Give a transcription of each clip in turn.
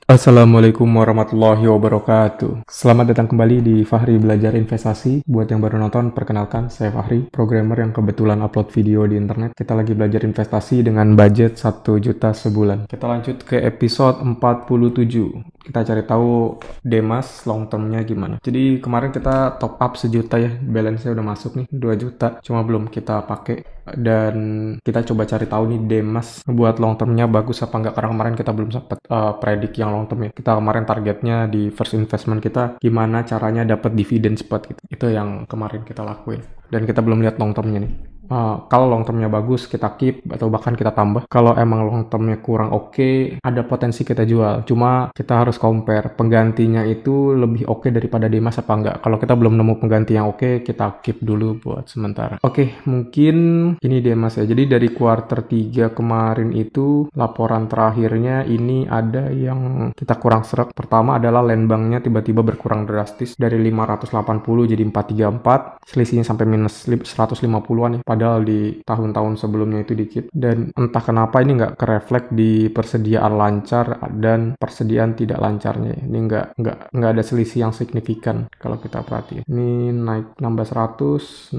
Assalamualaikum warahmatullahi wabarakatuh. Selamat datang kembali di Fahri Belajar Investasi. Buat yang baru nonton, perkenalkan saya Fahri, programmer yang kebetulan upload video di internet. Kita lagi belajar investasi dengan budget 1 juta sebulan. Kita lanjut ke episode 47. Kita cari tahu Demas long termnya gimana. Jadi kemarin kita top up 1 juta ya, balance-nya udah masuk nih 2 juta, cuma belum kita pakai. Dan kita coba cari tahu nih Demas buat long termnya bagus apa enggak, karena kemarin kita belum sempat predik yang long term ya. Kita kemarin targetnya di first investment kita gimana caranya dapat dividen cepat gitu. Itu yang kemarin kita lakuin. Dan kita belum lihat long termnya nih. Kalau long termnya bagus kita keep atau bahkan kita tambah. Kalau emang long termnya kurang oke, ada potensi kita jual. Cuma kita harus compare penggantinya itu lebih oke daripada Demas apa enggak. Kalau kita belum nemu pengganti yang oke, kita keep dulu buat sementara. Oke, mungkin ini Demas ya. Jadi dari kuarter 3 kemarin itu laporan terakhirnya ini ada yang kita kurang serak. Pertama adalah land banknya tiba-tiba berkurang drastis dari 580 jadi 434. Selisihnya sampai minus 150-an ya. Padahal di tahun-tahun sebelumnya itu dikit, dan entah kenapa ini nggak kereflek di persediaan lancar dan persediaan tidak lancarnya. Ini nggak ada selisih yang signifikan kalau kita perhatiin. Ini naik nambah 100.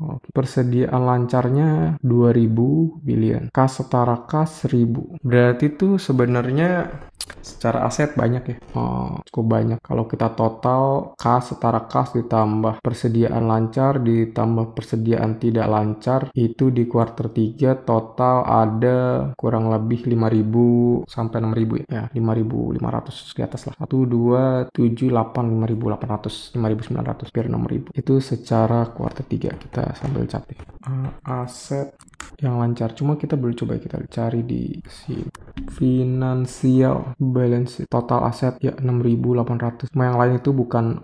Oke. Persediaan lancarnya 2000 billion, kas setara kas 1000. Berarti itu sebenarnya secara aset banyak ya, cukup banyak. Kalau kita total kas setara kas ditambah persediaan lancar ditambah persediaan tidak lancar, itu di kuarter 3 total ada kurang lebih 5.000 sampai 6.000 ya, 5.500 di atas lah. 1, 2, 7, 8, 5.800, 5.900 biar 6.000. Itu secara kuarter 3. Kita sambil catat aset yang lancar. Cuma kita belum coba kita cari di sini. Finansial balance total aset ya 6.800. Cuma yang lain itu bukan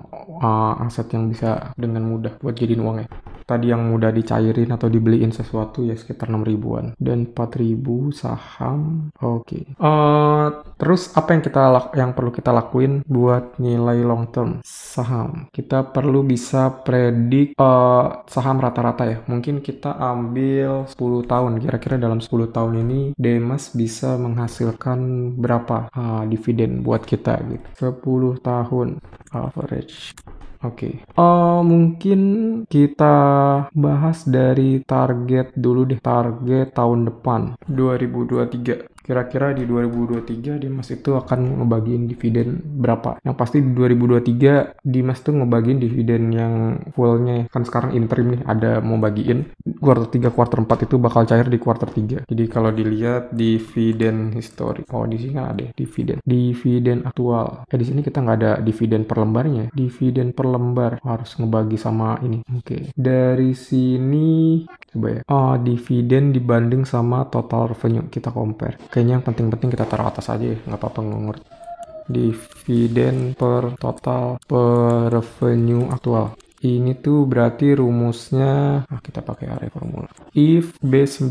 aset yang bisa dengan mudah buat jadiin uang ya. Tadi yang mudah dicairin atau dibeliin sesuatu ya sekitar 6.000-an dan 4.000 saham. Oke. Terus apa yang perlu kita lakuin buat nilai long term saham? Kita perlu bisa predik saham rata-rata ya. Mungkin kita ambil 10 tahun. Kira-kira dalam 10 tahun ini Demas bisa menghasilkan berapa dividen buat kita gitu. 10 tahun average. Oke. Mungkin kita bahas dari target dulu deh. Target tahun depan 2023. Kira-kira di 2023 Dimas itu akan ngebagiin dividen berapa? Yang pasti di 2023 Dimas tuh ngebagiin dividen yang fullnya. Kan sekarang interim nih ada mau bagiin. Kuarter 3, kuarter 4 itu bakal cair di kuarter 3. Jadi kalau dilihat dividen historik. Oh, di sini kan ada dividen. Dividen aktual. Di sini kita nggak ada dividen per lembarnya. Dividen per lembar harus ngebagi sama ini. Oke. Dari sini coba ya. Dividen dibanding sama total revenue kita compare. Kayaknya yang penting-penting kita taruh atas aja ya, nggak apa-apa ngurut. Dividen per total per revenue aktual. Ini tuh berarti rumusnya kita pakai array formula. If B9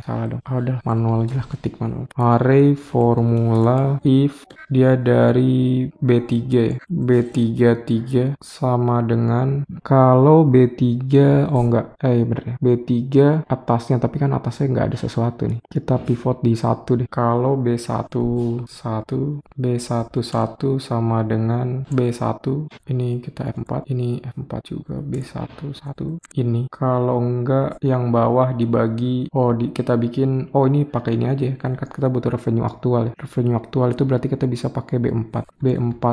salah dong. Udah manual aja lah, ketik manual. Array formula if dia dari B3 ya. B3 sama dengan kalau B3 bener ya. B3 atasnya, tapi kan atasnya nggak ada sesuatu nih. Kita pivot di 1 deh. Kalau B1 sama dengan B1, ini kita F4, ini F4 juga, B1 ini. Kalau enggak yang bawah dibagi, kita bikin, ini pakai ini aja kan kita butuh revenue aktual ya. Revenue aktual itu berarti kita bisa pakai B4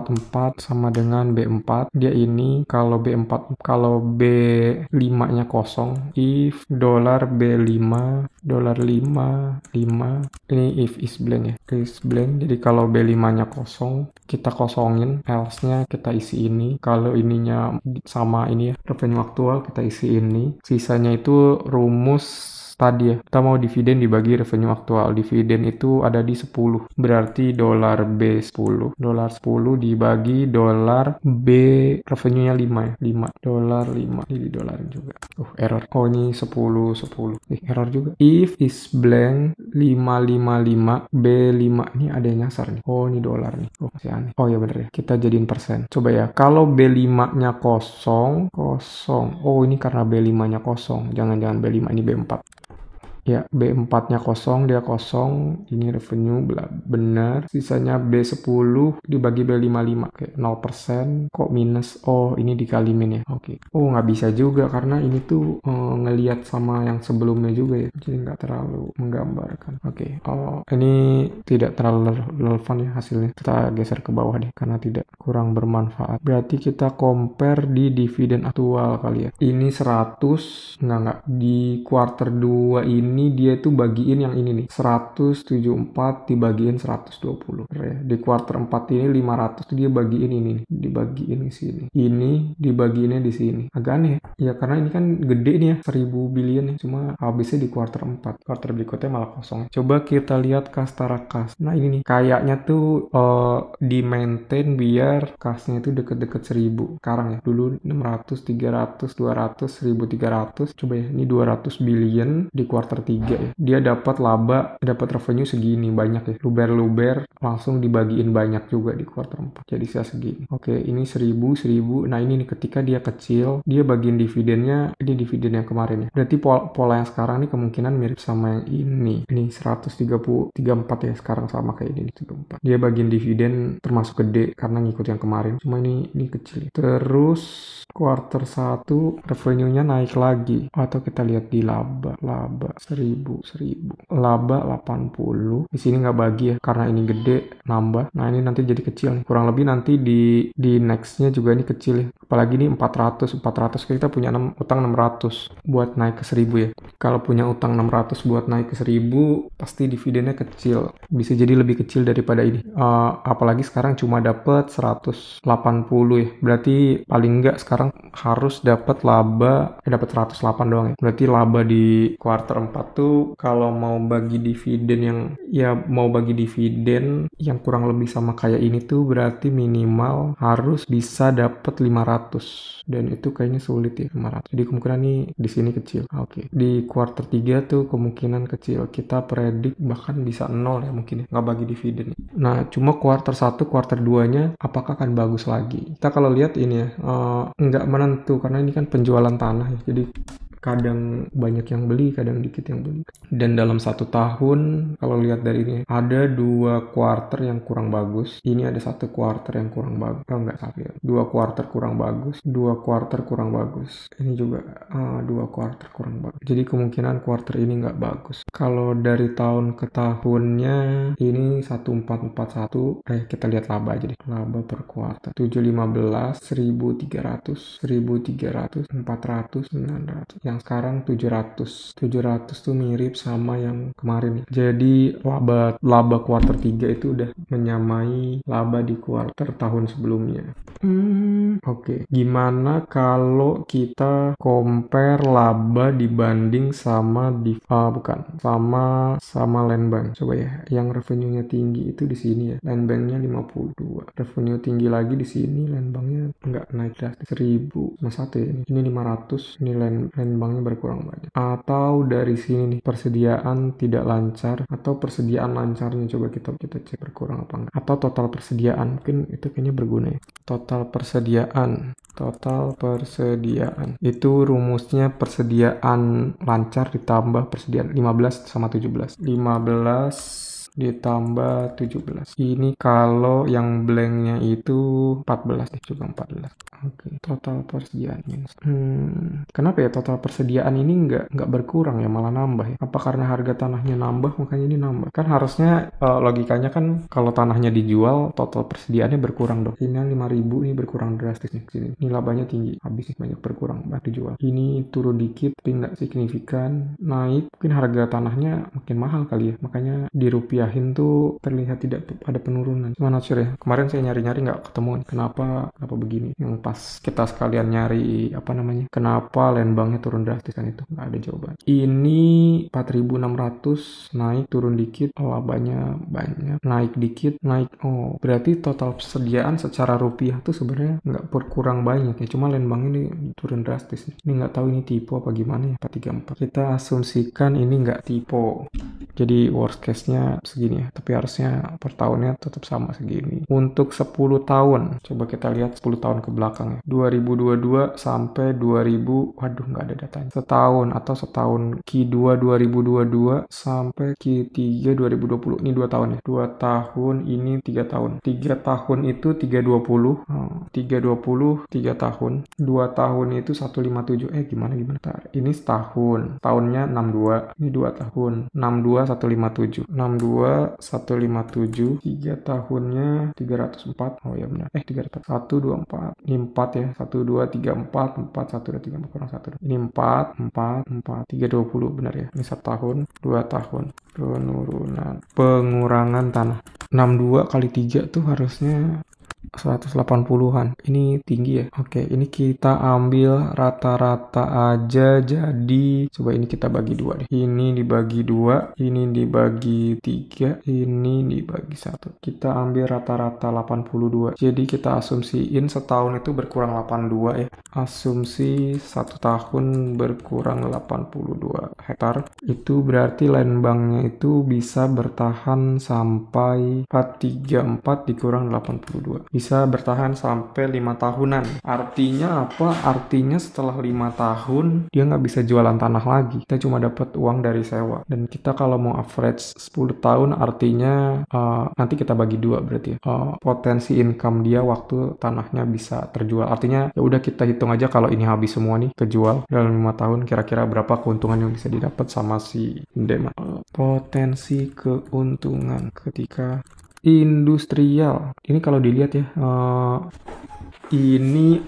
sama dengan B4. Dia ini kalau B5 nya kosong, if dolar B5 ini if is blend ya, is blend. Jadi kalau B5 nya kosong kita kosongin, else nya kita isi ini. Kalau ininya sama ini ya, revenue aktual, kita isi ini. Sisanya itu rumus tadi ya, kita mau dividen dibagi revenue aktual. Dividen itu ada di 10, berarti dolar B10. Dolar 10 dibagi dolar B, revenue-nya 5 ya, 5. Dolar 5, ini dolarin juga. Error. Ini 10. Error juga. If is blank 555 B5, ini ada yang nyasar nih. Ini dolar nih. Masih aneh. Ya bener ya, kita jadiin persen. Coba ya, kalau B5 nya kosong. Ini karena B5 nya kosong. Jangan-jangan B5 ini B4. Ya, B4-nya kosong, dia kosong. Ini revenue benar. Sisanya B10 dibagi B55. Oke, 0%. Kok minus? Oh, ini dikali min ya. Oke. Oh, nggak bisa juga karena ini tuh ngelihat sama yang sebelumnya juga ya. Jadi nggak terlalu menggambarkan. Oke. Oh, ini tidak terlalu relevan ya hasilnya. Kita geser ke bawah deh karena tidak kurang bermanfaat. Berarti kita compare di dividen aktual kali ya. Ini 100, enggak. Di quarter 2 ini dia tuh bagiin yang ini nih. 174 dibagiin 120. Ya. Di quarter 4 ini 500 tuh dia bagiin ini nih. Dibagiin di sini. Ini dibagiinnya di sini. Agak aneh ya. Ya karena ini kan gede nih ya. 1000 billion ya. Cuma habisnya di quarter 4. Quarter berikutnya malah kosong. Coba kita lihat kastara kas. Nah ini nih. Kayaknya tuh di maintain biar kasnya itu deket-deket 1000. Sekarang ya. Dulu 600, 300, 200, 1300. Coba ya. Ini 200 billion di quarter 3 ya. Dia dapat laba, dapat revenue segini banyak ya. Luber-luber langsung dibagiin banyak juga di quarter 4. Jadi saya segini. Oke, ini 1000, 1000. Nah, ini nih ketika dia kecil, dia bagiin dividennya, ini dividen yang kemarin ya. Berarti pola yang sekarang nih kemungkinan mirip sama yang ini. Ini 134 ya, sekarang sama kayak ini 34. Dia bagiin dividen termasuk gede karena ngikut yang kemarin. Cuma ini kecil. Terus quarter 1 revenue-nya naik lagi. Atau kita lihat di laba 1000. Laba 80. Di sini nggak bagi ya karena ini gede nambah. Nah, ini nanti jadi kecil nih. Kurang lebih nanti di next-nya juga ini kecil ya. Apalagi ini 400 kita punya utang 600 buat naik ke 1000 ya. Kalau punya utang 600 buat naik ke 1000 pasti dividennya kecil. Bisa jadi lebih kecil daripada ini. Apalagi sekarang cuma dapat 180 ya. Berarti paling nggak sekarang harus dapat laba dapat 108 doang ya. Berarti laba di quarter 4 tuh kalau mau bagi dividen yang kurang lebih sama kayak ini tuh berarti minimal harus bisa dapat 500 dan itu kayaknya sulit ya 500. Jadi kemungkinan nih di sini kecil. Oke. Di quarter 3 tuh kemungkinan kecil. Kita predik bahkan bisa 0 ya mungkin ya. Nggak bagi dividen. Nah, cuma quarter 1, quarter 2-nya apakah akan bagus lagi? Kita kalau lihat ini ya nggak menentu karena ini kan penjualan tanah ya. Jadi kadang banyak yang beli, kadang dikit yang beli. Dan dalam 1 tahun, kalau lihat dari ini, ada 2 quarter yang kurang bagus. Ini ada 1 quarter yang kurang bagus. Oh, enggak, salah. 2 quarter kurang bagus, 2 quarter kurang bagus. Ini juga 2 quarter kurang bagus. Jadi kemungkinan quarter ini nggak bagus. Kalau dari tahun ke tahunnya, ini 1441. Kita lihat laba aja deh. Laba per quarter. 715, 1300, 1300, 400, 900. Yang sekarang 700 tuh mirip sama yang kemarin ya. Jadi laba quarter 3 itu udah menyamai laba di quarter tahun sebelumnya. Oke. Gimana kalau kita compare laba dibanding sama sama land bank. Coba ya, yang revenue-nya tinggi itu di sini ya. Land bank-nya 52. Revenue tinggi lagi di sini, land bank-nya nggak naik drastis. 1000 sama 1 ya. Ini 500, ini land banknya berkurang banyak. Atau dari sini nih, persediaan tidak lancar atau persediaan lancarnya coba kita cek berkurang apa enggak. Atau total persediaan, mungkin itu kayaknya berguna ya. Total persediaan itu rumusnya persediaan lancar ditambah persediaan 15 sama 17. 15 ditambah 17. Ini kalau yang blanknya itu 14 deh, coba 14. Oke, total persediaan minus. Kenapa ya total persediaan ini nggak berkurang ya, malah nambah ya? Apa karena harga tanahnya nambah makanya ini nambah? Kan harusnya logikanya kan kalau tanahnya dijual total persediaannya berkurang dong. Ini 5.000 ini berkurang drastis nih sini. Ini labanya tinggi, habis nih banyak berkurang, banyak dijual. Ini turun dikit tapi nggak signifikan. Naik, mungkin harga tanahnya makin mahal kali ya, makanya dirupiahin tuh terlihat tidak ada penurunan. Cuma not sure ya. Kemarin saya nyari-nyari nggak ketemu. Kenapa begini? Yang pas kita sekalian nyari kenapa land banknya turun drastis kan itu nggak ada jawaban. Ini 4.600 naik turun dikit, labanya banyak, naik dikit naik. Oh, berarti total persediaan secara rupiah tuh sebenarnya nggak berkurang banyak ya, cuma land bank ini turun drastis. Ini nggak tahu ini tipe apa gimana ya. 434 kita asumsikan ini nggak tipe, jadi worst case nya segini ya, tapi harusnya per tahunnya tetap sama segini. Untuk 10 tahun, coba kita lihat 10 tahun ke belakang ya. 2022 sampai 2000, waduh nggak ada datanya. Setahun atau setahun Q2 2022 sampai Q3 2020. Ini 2 tahun ya. 2 tahun ini 3 tahun. 3 tahun itu 320. 320 3 tahun. 2 tahun itu 157. Gimana? Ini setahun. Tahunnya 62. Ini 2 tahun. 62 157. 62 157. 3 tahunnya 304. Oh ya benar. 304. 124. Ini 4 ya. 1 2 3 4 4 1 2 3 4 kurang 1. Ini 4 320 benar ya. Ini 1 tahun, 2 tahun. Pengurangan tanah. 62 kali 3 tuh harusnya 180-an. Ini tinggi ya. Oke, ini kita ambil rata-rata aja, jadi coba ini kita bagi 2 deh. Ini dibagi 2, ini dibagi 3, ini dibagi 1. Kita ambil rata-rata 82. Jadi kita asumsiin setahun itu berkurang 82 ya. Asumsi 1 tahun berkurang 82 hektar. Itu berarti land banknya itu bisa bertahan sampai 434 dikurang 82. Bisa bertahan sampai 5 tahunan. Artinya apa? Artinya setelah 5 tahun dia nggak bisa jualan tanah lagi. Kita cuma dapat uang dari sewa. Dan kita kalau mau average 10 tahun artinya nanti kita bagi 2 berarti ya. Potensi income dia waktu tanahnya bisa terjual. Artinya ya udah kita hitung aja kalau ini habis semua nih kejual dalam 5 tahun kira-kira berapa keuntungan yang bisa didapat sama si Deman. Potensi keuntungan ketika industrial. Ini kalau dilihat ya, ini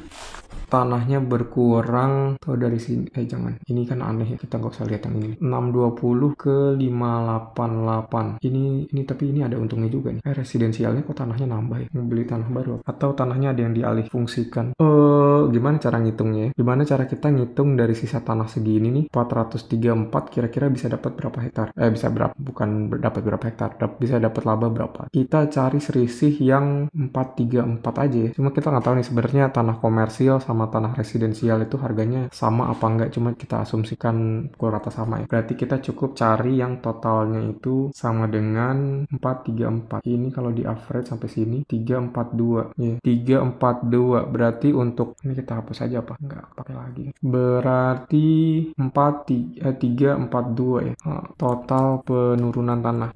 tanahnya berkurang tuh dari sini. Jangan. Ini kan aneh ya. Kita nggak usah lihat yang ini. 620 ke 588. Ini tapi ini ada untungnya juga nih. Residensialnya kok tanahnya nambah ya. Beli tanah baru. Atau tanahnya ada yang dialih fungsikan. Gimana cara ngitungnya ya? Gimana cara kita ngitung dari sisa tanah segini nih? 434 kira-kira bisa dapat berapa hektar? Bisa berapa? Bukan dapat berapa hektar. Bisa dapat laba berapa? Kita cari selisih yang 434 aja ya. Cuma kita nggak tahu nih sebenarnya tanah komersial sama tanah residensial itu harganya sama apa enggak, cuma kita asumsikan pukul rata sama ya. Berarti kita cukup cari yang totalnya itu sama dengan 434. Ini kalau di average sampai sini 342 ya. 342 berarti untuk ini kita hapus aja apa? Enggak pakai lagi. Berarti 342 ya. Total penurunan tanah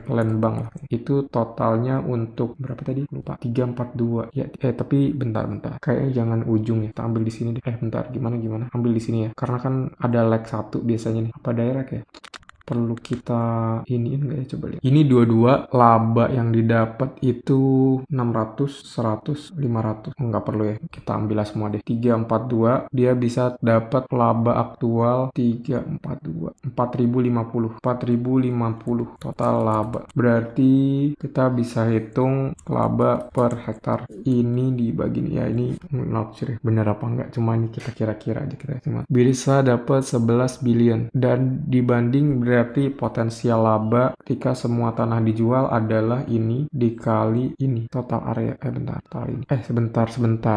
land bank lah. Itu totalnya untuk berapa tadi? Lupa. 342 ya. Tapi bentar. Kayaknya jangan ujung ya. Kita ambil di sini deh. Bentar, gimana? Ambil di sini ya. Karena kan ada lag 1 biasanya nih. Apa daerah ya? Perlu kita iniin nggak ya, coba lihat. Ini dua-dua laba yang didapat itu 600, 100, 500. Nggak perlu ya, kita ambil semua deh. 342 dia bisa dapat laba aktual 342 4050 total laba. Berarti kita bisa hitung laba per hektar ini dibagi ya. Ini not sure bener apa enggak, cuma ini kita kira-kira aja, kita cuma bisa dapat 11 billion dan dibanding berarti potensial laba ketika semua tanah dijual adalah ini dikali ini total area. Total ini. Sebentar.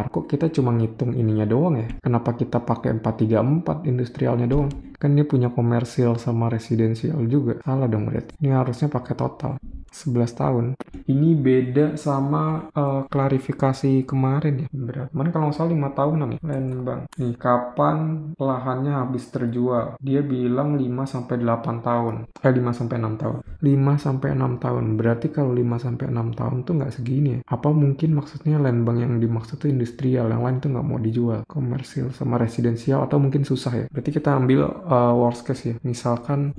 Kok kita cuma ngitung ininya doang ya? Kenapa kita pakai 434 industrialnya doang? Kan dia punya komersial sama residensial juga. Salah dong berarti. Ini harusnya pakai total. 11 tahun. Ini beda sama klarifikasi kemarin ya. Berat. Kemarin kalau nggak salah 5 tahunan nih. Land bank. Nih kapan lahannya habis terjual? Dia bilang 5-8 tahun. 5-6 tahun. 5-6 tahun. Berarti kalau 5-6 tahun tuh nggak segini ya. Apa mungkin maksudnya land bank yang dimaksud tuh industrial, yang lain tuh nggak mau dijual. Komersial sama residensial atau mungkin susah ya. Berarti kita ambil worst case ya. Misalkan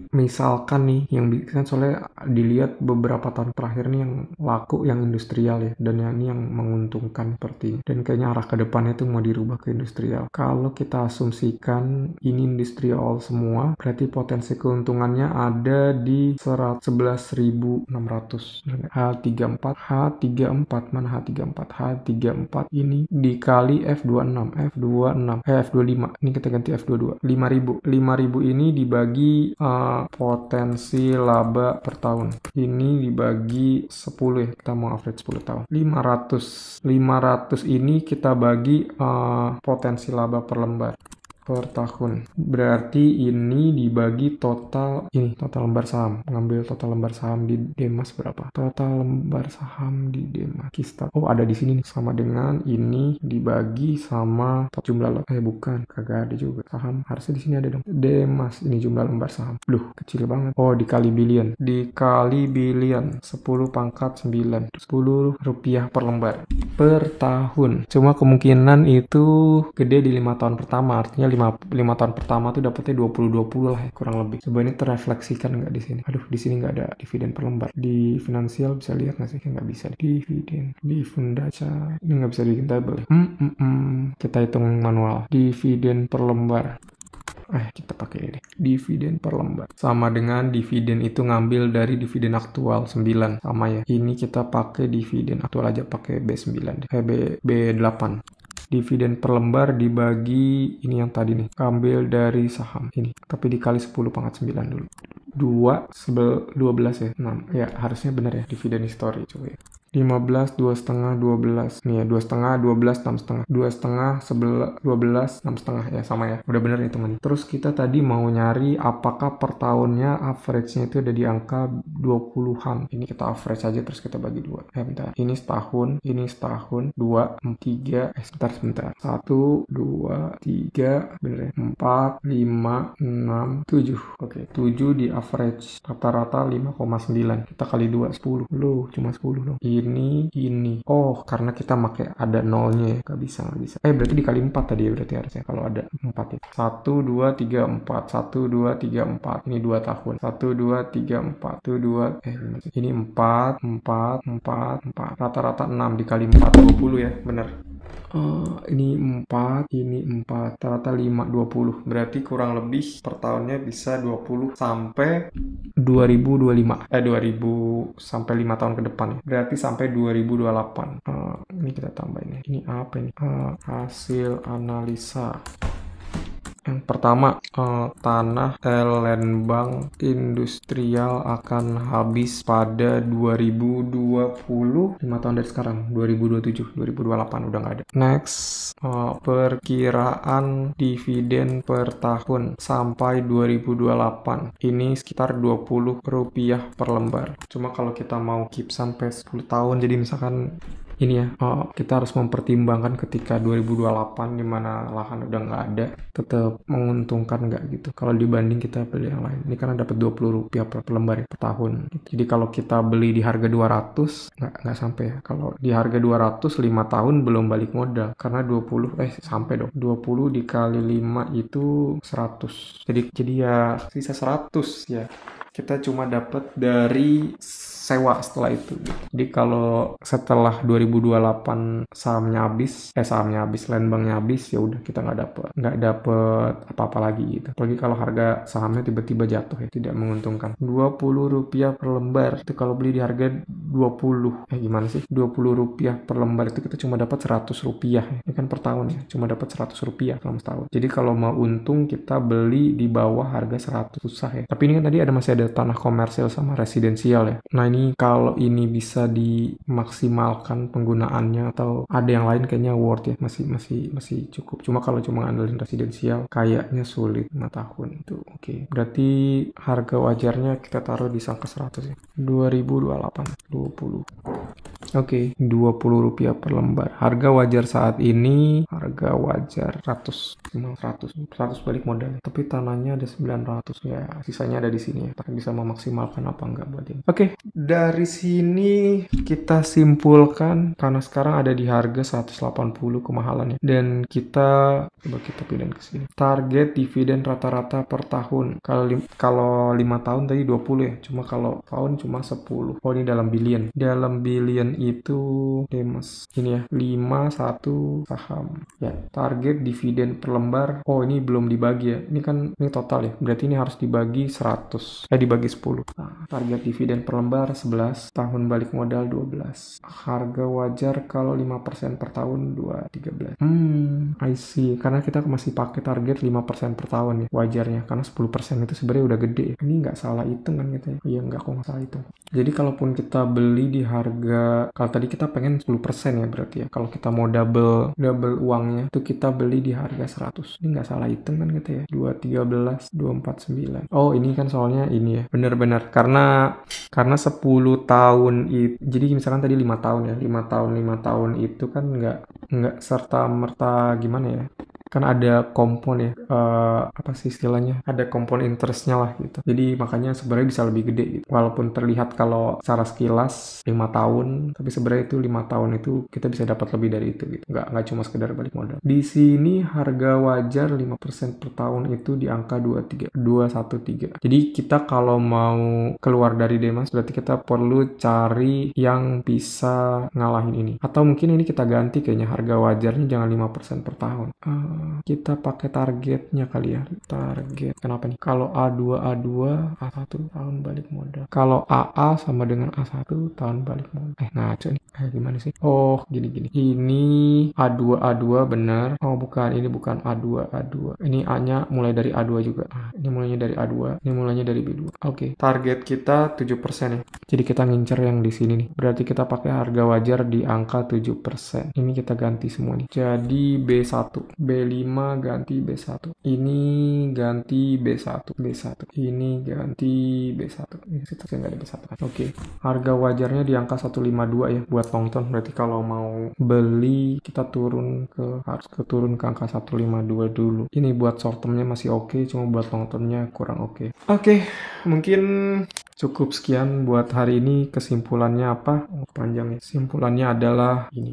nih yang kan soalnya dilihat beberapa tahun terakhir nih yang laku yang industrial ya, dan ini yang menguntungkan seperti ini. Dan kayaknya arah ke depannya itu mau dirubah ke industrial. Kalau kita asumsikan ini industrial semua, berarti potensi keuntungannya ada di 11.600. H34 mana H34 ini dikali F25. Ini kita ganti F22. 5.000 ini dibagi potensi laba per tahun. Ini dibagi 10 ya, kita mau average 10 tahun. 500 ini kita bagi potensi laba per lembar. per tahun. Berarti ini dibagi total lembar saham. Ngambil total lembar saham di Demas berapa? Total lembar saham di Demas. Kista. Oh, ada di sini nih. Sama dengan ini dibagi sama jumlah lot. Bukan, kagak ada juga. Saham harusnya di sini ada dong. Demas, ini jumlah lembar saham. Duh, kecil banget. Oh, dikali billion. Dikali billion 10 pangkat 9. 10 rupiah per lembar per tahun. Cuma kemungkinan itu gede di 5 tahun pertama. Artinya 5 tahun pertama tuh dapetnya 20-20 lah ya, kurang lebih. Coba ini terrefleksikan nggak di sini? Aduh, di sini nggak ada dividen per lembar. Di finansial bisa lihat nggak sih? Nggak bisa. Dividen di Fundaca ini nggak bisa bikin tabel. Kita hitung manual. Dividen per lembar. Kita pakai ini. Dividen per lembar. Sama dengan dividen itu ngambil dari dividen aktual 9. Sama ya. Ini kita pakai dividen aktual aja, pakai B9. B8. Dividen per lembar dibagi ini yang tadi nih. Ambil dari saham ini. Tapi dikali 10 pangkat 9 dulu. 12 ya. 6. Ya, harusnya benar ya. Dividen history. Coba ya. 15, 2,5, 12. Nih ya, 2,5, 12, 6,5. 2,5, 12, 6,5. Ya, sama ya. Udah bener hitungannya. Terus kita tadi mau nyari apakah per tahunnya average-nya itu ada di angka 20-an. Ini kita average aja terus kita bagi 2. Bentar. Ini setahun, 2, 3. Sebentar. 1, 2, 3. Bener ya. 4, 5, 6, 7. Oke, 7 di average. Rata-rata 5,9. Kita kali 2, 10. Loh, cuma 10 dong. Ini. Oh, karena kita pakai ada nolnya ya. Gak bisa. Berarti dikali 4 tadi ya berarti harusnya. Kalau ada 4 ya. 1, 2, 3, 4. 1, 2, 3, 4. Ini 2 tahun. 1, 2, 3, 4. 1, 2, ini 4. Rata-rata 6 dikali 4, 20 ya. Bener. Ini 4. Rata-rata 5, 20. Berarti kurang lebih per tahunnya bisa 20 sampai 2025. 2000 sampai 5 tahun ke depan ya. Berarti sampai 2028. Ini kita tambahin ya. Ini apa ini? Hasil analisa. Yang pertama, tanah Lembang Industrial akan habis pada 2020, 5 tahun dari sekarang, 2027, 2028 udah nggak ada. Next, perkiraan dividen per tahun sampai 2028. Ini sekitar 20 rupiah per lembar. Cuma kalau kita mau keep sampai 10 tahun, jadi misalkan ini ya, kita harus mempertimbangkan ketika 2028 dimana lahan udah nggak ada, tetap menguntungkan nggak gitu kalau dibanding kita beli yang lain. Ini karena dapat 20 rupiah per lembar ya, per tahun. Jadi kalau kita beli di harga 200 nggak sampai ya. Kalau di harga 200 5 tahun belum balik modal, karena 20 sampai dong. 20 dikali 5 itu 100. Jadi ya sisa 100 ya. Kita cuma dapat dari sewa setelah itu. Jadi kalau setelah 2028 sahamnya habis, Lembangnya habis, ya udah kita nggak dapet apa-apa lagi gitu. Apalagi kalau harga sahamnya tiba-tiba jatuh ya, tidak menguntungkan. 20 rupiah per lembar itu kalau beli di harga 20. Gimana sih? 20 rupiah per lembar itu kita cuma dapat 100 rupiah ya. Ini kan per tahun ya, cuma dapat 100 rupiah selama setahun. Jadi kalau mau untung kita beli di bawah harga 100, susah ya. Tapi ini kan tadi masih ada tanah komersial sama residensial ya. Nah ini kalau ini bisa dimaksimalkan penggunaannya atau ada yang lain kayaknya worth ya, masih cukup. Cuma kalau cuma ngandelin residensial kayaknya sulit 5 tahun itu. Oke. Berarti harga wajarnya kita taruh di angka 100 ya. 2028 20. Oke, 20 rupiah per lembar. Harga wajar saat ini, harga wajar 100 balik modal. Tapi tanahnya ada 900 ya, sisanya ada di sini ya. Tapi bisa memaksimalkan apa enggak buat ini. Oke, dari sini kita simpulkan karena sekarang ada di harga 180 kemahalannya. Dan coba kita pindahin ke sini. Target dividen rata-rata per tahun. Kalau 5 tahun tadi 20 ya. Cuma kalau tahun cuma 10. Oh, ini dalam billion. Dalam billion itu Demas. Ini ya, 51 saham. Ya, target dividen per lembar. Oh, ini belum dibagi ya. Ini total ya. Berarti ini harus dibagi 100. dibagi 10. Nah, target dividen per lembar 11, tahun balik modal 12. Harga wajar kalau 5% per tahun 13. I see. Karena kita masih pakai target 5% per tahun ya wajarnya. Karena 10% itu sebenarnya udah gede. Ini nggak salah hitung kan gitu ya? Iya nggak, kok nggak salah hitung. Jadi kalaupun kita beli di harga, kalau tadi kita pengen 10% ya berarti ya. Kalau kita mau double uangnya, itu kita beli di harga 100. Ini nggak salah hitung kan gitu ya. 213, 249. Oh ini kan soalnya ini ya. Bener-bener. Karena 10 tahun itu. Jadi misalkan tadi 5 tahun ya. 5 tahun itu kan nggak serta-merta gimana ya. Kan ada kompon ya, apa sih istilahnya, ada kompon interestnya lah gitu. Jadi makanya sebenarnya bisa lebih gede gitu. Walaupun terlihat kalau secara sekilas 5 tahun, tapi sebenarnya itu 5 tahun itu kita bisa dapat lebih dari itu gitu. Nggak cuma sekedar balik modal. Di sini harga wajar 5% per tahun itu di angka 213. Jadi kita kalau mau keluar dari Demas berarti kita perlu cari yang bisa ngalahin ini. Atau mungkin ini kita ganti kayaknya, harga wajarnya jangan 5% per tahun. Kita pakai targetnya kali ya. Target kenapa nih? Kalau A2 A1 tahun balik modal. Kalau AA sama dengan A1 tahun balik modal. Ngaco nih. Gimana sih? Oh, gini. Ini A2 benar. Oh, bukan. Ini bukan A2. Ini A-nya mulai dari A2 juga. Ini mulainya dari A2. Ini mulainya dari B2. Oke. Target kita 7% ya. Jadi kita ngincer yang di sini nih. Berarti kita pakai harga wajar di angka 7%. Ini kita ganti semua nih. Jadi B1, B5 ganti B1. Ini ganti B1. Ini ganti B1. Ini situ nggak ada B1 kan. Oke. Harga wajarnya di angka 152 ya buat long term. Berarti kalau mau beli kita harus turun ke angka 152 dulu. Ini buat short termnya masih oke, cuma buat long termnya kurang oke. Oke, mungkin cukup sekian buat hari ini. Kesimpulannya apa? Panjang ya. Kesimpulannya adalah ini.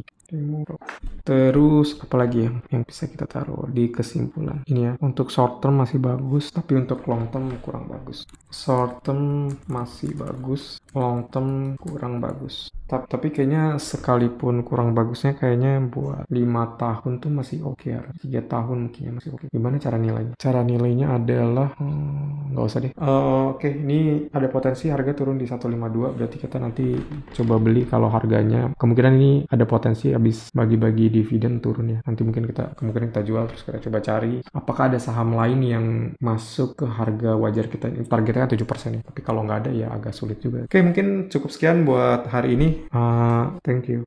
Terus apalagi yang bisa kita taruh di kesimpulan ini ya, untuk short term masih bagus tapi untuk long term kurang bagus. Short term masih bagus, long term kurang bagus. Tapi kayaknya sekalipun kurang bagusnya kayaknya buat 5 tahun tuh masih oke ya. 3 tahun mungkin masih oke. Gimana cara nilainya? Cara nilainya adalah nggak usah deh. Oke, ini ada potensi harga turun di 152, berarti kita nanti coba beli kalau harganya kemungkinan ini ada potensi habis bagi-bagi dividen turun ya. Nanti kemungkinan kita jual, terus kita coba cari apakah ada saham lain yang masuk ke harga wajar kita. Targetnya kan 7% ya. Tapi kalau nggak ada ya agak sulit juga. Oke, mungkin cukup sekian buat hari ini. Thank you.